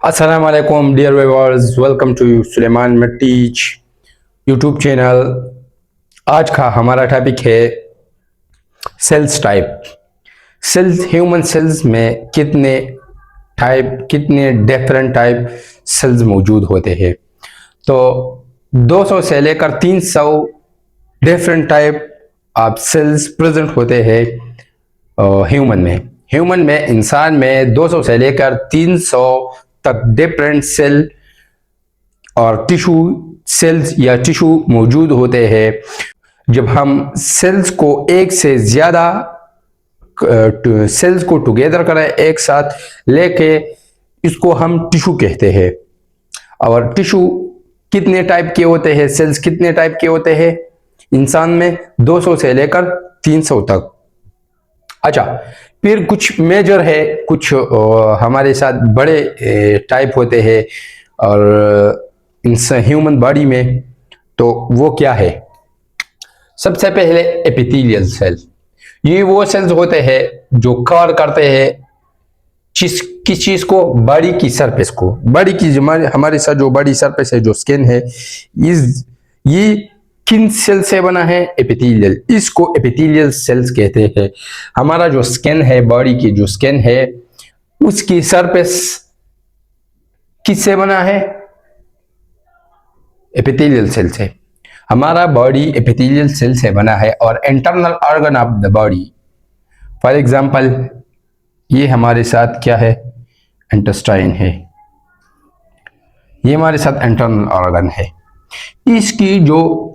अस्सलाम वालेकुम dear viewers, welcome to Suleman मटीच यूट्यूब चैनल। आज का हमारा टॉपिक है cells type. Cells, human cells में कितने डिफरेंट टाइप सेल्स मौजूद होते हैं। तो 200 से लेकर 300 different type of cells present होते हैं ह्यूमन में इंसान में 200 से लेकर 300 तक डिफरेंट सेल और टिश्यू सेल्स या टिश्यू मौजूद होते हैं। जब हम सेल्स को एक से ज्यादा सेल्स को टुगेदर करें, एक साथ लेके, इसको हम टिश्यू कहते हैं। और टिश्यू कितने टाइप के होते हैं, सेल्स कितने टाइप के होते हैं इंसान में? 200 से लेकर 300 तक। अच्छा, फिर कुछ मेजर है, कुछ हमारे साथ बड़े टाइप होते हैं और ह्यूमन बॉडी में। तो वो क्या है? सबसे पहले एपिथेलियल सेल। ये वो सेल्स होते हैं जो कवर करते हैं किस चीज को? बॉडी की सरफेस को। बॉडी की हमारे साथ जो बॉडी सरफेस है, जो स्किन है, ये किन सेल से बना है? एपिथेलियल। इसको एपिथेलियल सेल्स कहते हैं। हमारा जो स्किन है, बॉडी की जो स्किन है, उसकी सरफेस किससे बना है? एपिथेलियल सेल से। हमारा बॉडी एपिथेलियल सेल से बना है। और internal organ of the body, for example, ये हमारे साथ क्या है? इंटेस्टाइन है। ये हमारे साथ इंटरनल ऑर्गन है। इसकी जो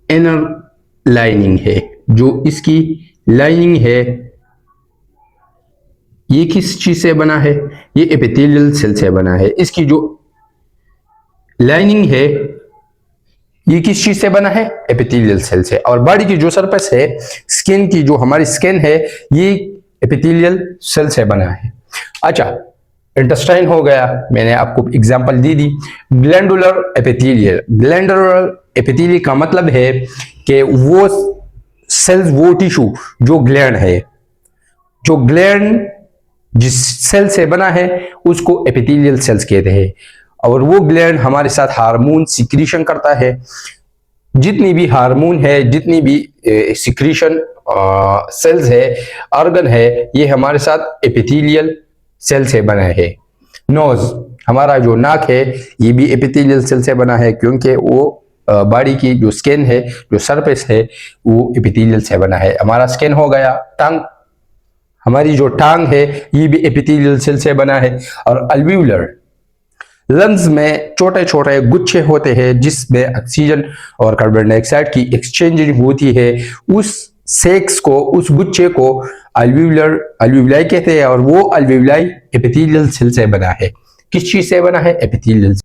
इनर लाइनिंग है, जो इसकी लाइनिंग है, ये किस चीज से बना है? ये एपिथेलियल सेल से बना है। इसकी जो लाइनिंग है, ये किस चीज से बना है? एपिथेलियल सेल से। और बॉडी की जो सरफेस है, स्किन की जो हमारी स्किन है, ये एपिथेलियल सेल से बना है। अच्छा, इंटेस्टाइन हो गया, मैंने आपको एग्जांपल दी। Glandular epithelial. ग्लैंडुलर एपिथेलियल का मतलब है कि वो सेल्स, वो टिश्यू जो ग्लैंड है, जो ग्लैंड जिस सेल से बना है, उसको एपिथेलियल सेल्स कहते हैं। और वो ग्लैंड हमारे साथ हार्मोन सिक्रीशन करता है। जितनी भी हार्मोन है, जितनी भी सिक्रीशन सेल्स है, ऑर्गन है, ये हमारे साथ एपिथेलियल सेल से बना है। नोज, हमारा जो नाक है, ये भी एपिथेलियल सेल से बना है, क्योंकि वो बॉडी की जो स्किन है, जो सरफेस है, वो एपिथेलियल से बना है। हमारा स्किन हो गया। टंग, हमारी जो टांग है, ये भी एपिथेलियल सेल से बना है। और अल्वियोलर, लंग्स में छोटे छोटे गुच्छे होते हैं जिसमें ऑक्सीजन और कार्बन डाइऑक्साइड की एक्सचेंजिंग होती है। उस सेक्स को, उस गुच्छे को अल्वियोलाई कहते हैं। और वो अल्वियोलाई एपिथेलियल सेल से बना है। किस चीज से बना है? Epithelial.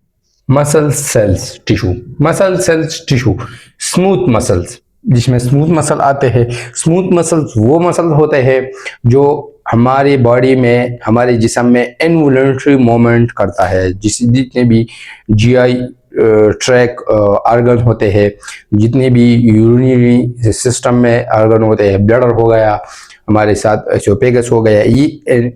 Muscle cells tissue. Muscle cells tissue. Smooth muscles, जिसमें स्मूथ मसल आते हैं। स्मूथ मसल्स वो मसल होते हैं जो हमारी बॉडी में, हमारे जिस्म में इनवॉलंटरी मूवमेंट करता है। जितने भी जीआई ट्रैक ऑर्गन होते हैं, जितने भी यूरिनरी सिस्टम में ऑर्गन होते हैं, ब्लडर हो गया, हमारे साथ एसोफेगस हो गया, ये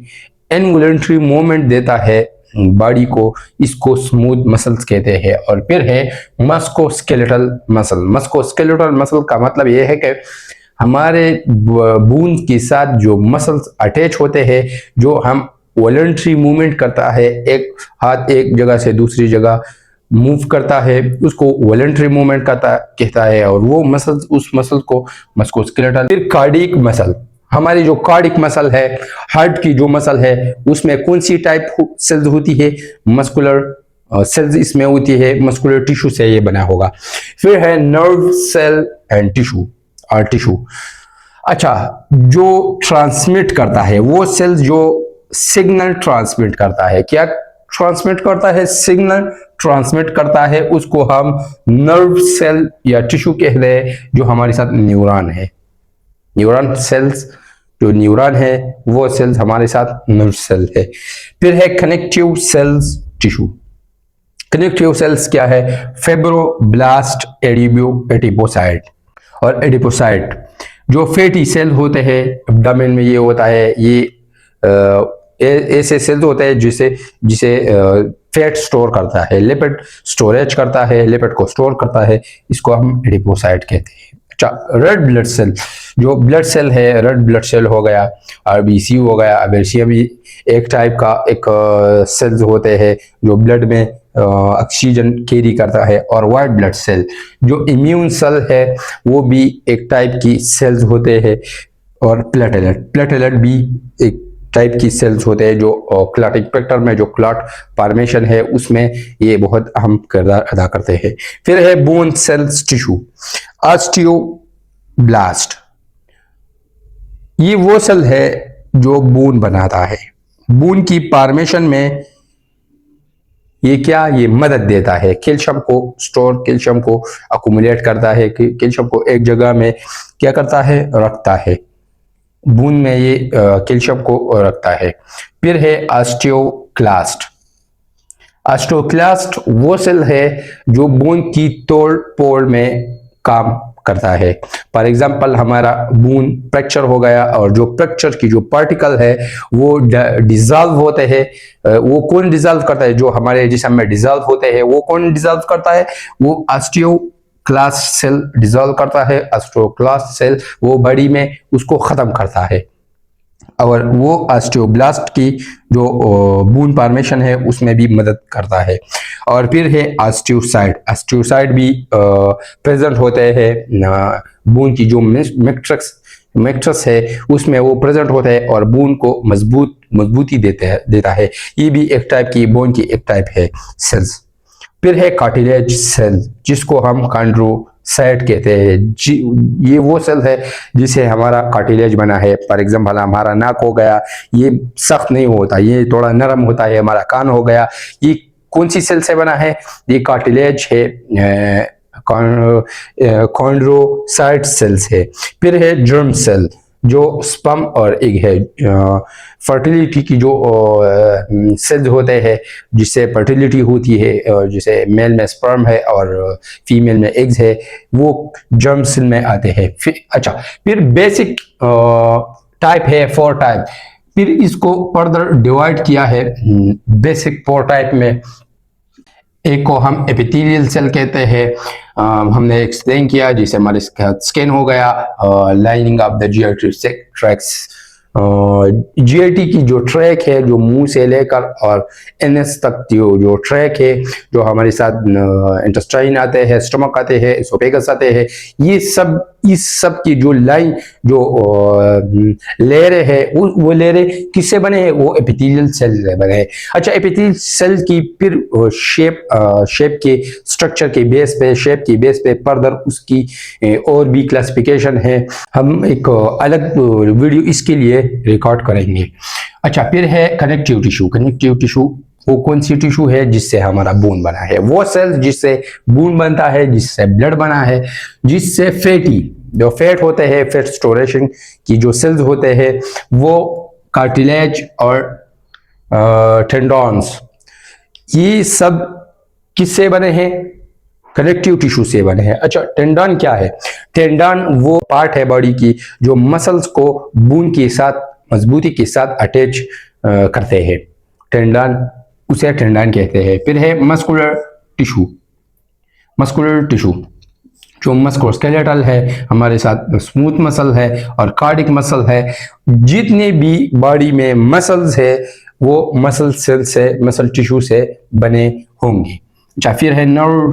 इनवॉलंटरी मूवमेंट देता है बॉडी को। इसको स्मूथ मसल्स कहते हैं। और फिर है मस्कुलोस्केलेटल मसल। मस्कुलोस्केलेटल मसल का मतलब यह है कि हमारे बोन के साथ जो मसल्स अटैच होते हैं, जो हम वॉलंटरी मूवमेंट करता है, एक हाथ एक जगह से दूसरी जगह मूव करता है, उसको वॉलंटरी मूवमेंट कहता है। और वो मसल्स, उस मसल को मस्कुलोस्केलेटल। फिर कार्डियक मसल, हमारी जो कार्डियक मसल है, हार्ट की जो मसल है, उसमें कौन सी टाइप सेल्स होती है? मस्कुलर सेल्स इसमें होती है। मस्कुलर टिश्यू से ये बना होगा। फिर है नर्व सेल एंड टिश्यू और टिश्यू। अच्छा, जो ट्रांसमिट करता है, वो सेल्स जो सिग्नल ट्रांसमिट करता है। क्या ट्रांसमिट करता है? सिग्नल ट्रांसमिट करता है। उसको हम नर्व सेल या टिश्यू कहते हैं। जो हमारे साथ न्यूरॉन है, न्यूरॉन सेल्स, जो न्यूरॉन है, वो सेल्स हमारे साथ नर्व सेल है। फिर है connective cells tissue. Connective cells क्या है? फाइब्रोब्लास्ट, एडिपोसाइट और एडिपोसाइट। जो फैटी सेल होते हैं एब्डोमेन में, ये होता है, ये ऐसे सेल होते हैं जिसे फैट स्टोर करता है, लिपिड स्टोरेज करता है, लिपिड को स्टोर करता है, इसको हम एडिपोसाइट कहते हैं। अच्छा, रेड ब्लड सेल, जो ब्लड सेल है, रेड ब्लड सेल हो गया, आरबीसी हो गया, आरबीसी भी एक टाइप का एक सेल्स होते हैं जो ब्लड में ऑक्सीजन कैरी करता है। और वाइट ब्लड सेल जो इम्यून सेल है वो भी एक टाइप की सेल्स होते हैं। और प्लेटलेट भी एक टाइप की सेल्स होते हैं जो क्लॉटिंग फैक्टर में जो क्लॉट फॉर्मेशन है उसमें ये बहुत अहम किरदार अदा करते हैं। फिर है बोन सेल्स टिश्यू, ऑस्टियोब्लास्ट, ये वो सेल है जो बोन बनाता है। बोन की फॉर्मेशन में ये क्या, ये मदद देता है, कैल्शियम को स्टोर, कैल्शियम को अकुमुलेट करता है, कैल्शियम को एक जगह में क्या करता है, रखता है। बोन में ये कैल्शियम को रखता है। फिर है ऑस्टियोक्लास्ट, ऑस्टियोक्लास्ट वो सेल है जो बोन की तोड़ फोड़ में काम करता है। फॉर एग्जांपल हमारा बोन फ्रैक्चर हो गया और जो फ्रैक्चर की जो पार्टिकल है वो डिसॉल्व होते हैं। वो कौन डिसॉल्व करता है, जो हमारे जिस्म में डिसॉल्व होते हैं वो कौन डिसॉल्व करता है, वो ऑस्टियोक्लास्ट सेल डिसॉल्व करता है। ऑस्टियोक्लास्ट सेल वो बॉडी में उसको खत्म करता है और वो ऑस्टियोब्लास्ट की जो बोन फॉर्मेशन है उसमें भी मदद करता है। और फिर है ऑस्टियोसाइट, ऑस्टियोसाइट भी प्रेजेंट होते हैं बोन की जो मैट्रिक्स है उसमें वो प्रेजेंट होता है और बोन को मजबूती देता है। ये भी एक टाइप की बोन की एक टाइप है सेल्स। फिर है कार्टिलेज सेल जिसको हम कॉन्ड्रोसाइट कहते हैं। ये वो सेल है जिसे हमारा कार्टिलेज बना है। फॉर एग्जांपल हमारा नाक हो गया, ये सख्त नहीं होता, ये थोड़ा नरम होता है। हमारा कान हो गया, ये कौन सी सेल से बना है, ये कार्टिलेज है, कॉन्ड्रोसाइट सेल्स है। फिर है जर्म सेल जो स्पर्म और एग है, फर्टिलिटी की जो सेल्स होते हैं जिससे फर्टिलिटी होती है, जिसे मेल में स्पर्म है और फीमेल में एग्स है, वो जर्म सेल में आते हैं। फिर बेसिक टाइप है 4 टाइप। फिर इसको फर्दर डिवाइड किया है बेसिक 4 टाइप में। एक को हम एपिथेलियल सेल कहते हैं, हमने एक्सप्लेन किया, जिसे हमारे स्किन हो गया, lining of the GIT tracts, GIT की जो ट्रैक है जो मुंह से लेकर और एनएस तक जो ट्रैक है, जो हमारे साथ इंटेस्टाइन आते हैं, स्टमक आते हैं, एसोफेगस आते हैं, ये सब इस सब की जो लाइन जो लेयरें है वो लेयरें किससे बने हैं, वो एपिथेलियल सेल से बने हैं। अच्छा, एपिथेलियल सेल की फिर शेप के स्ट्रक्चर के बेस पे, शेप के बेस पे फर्दर उसकी और भी क्लासिफिकेशन है। हम एक अलग वीडियो इसके लिए रिकॉर्ड करेंगे। अच्छा, फिर है कनेक्टिव टिश्यू। कनेक्टिव टिश्यू वो कौन सी टिश्यू है जिससे हमारा बोन बना है, वो सेल जिससे बोन बनता है, जिससे ब्लड बना है, जिससे फैटी जो फैट होते हैं, फैट स्टोरेशन की जो सेल्स होते हैं, वो कार्टिलेज और टेंडॉन्स, ये सब किससे बने हैं, कनेक्टिव टिश्यू से बने हैं। अच्छा, टेंडन क्या है, टेंडन वो पार्ट है बॉडी की जो मसल्स को बोन के साथ मजबूती के साथ अटैच करते हैं, टेंडन, उसे टेंडन कहते हैं। फिर है मस्कुलर टिश्यू। मस्कुलर टिश्यू जो मस्कुलोस्केलेटल है, हमारे साथ स्मूथ मसल है और कार्डिक मसल है। जितने भी बॉडी में मसल्स है वो मसल सेल से, मसल टिश्यू से बने होंगे। अच्छा, फिर है नर्व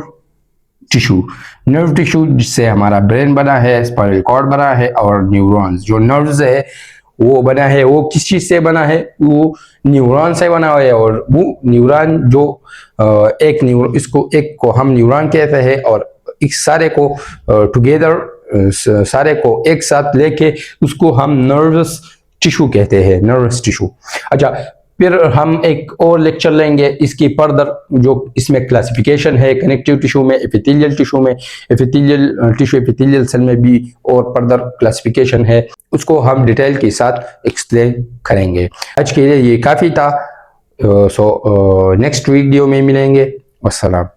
टिश्यू। नर्व टिश्यू जिससे हमारा ब्रेन बना है, स्पाइनल कॉर्ड बना है और न्यूरॉन्स, जो नर्व्स है वो बना है, वो किस चीज से बना है, वो न्यूरॉन से बना हुआ है। और वो न्यूरॉन जो इसको एक को हम न्यूरॉन कहते हैं और इस सारे को टुगेदर, सारे को एक साथ लेके उसको हम नर्वस टिश्यू कहते हैं, नर्वस टिश्यू। अच्छा, फिर हम एक और लेक्चर लेंगे इसकी फर्दर, जो इसमें क्लासिफिकेशन है कनेक्टिव टिश्यू में, एपिथेलियल टिश्यू में, एपिथेलियल टिश्यू, एपिथेलियल सेल में भी और फर्दर क्लासिफिकेशन है, उसको हम डिटेल के साथ एक्सप्लेन करेंगे। आज के लिए ये काफ़ी था। सो नेक्स्ट वीडियो में मिलेंगे। अस्सलाम।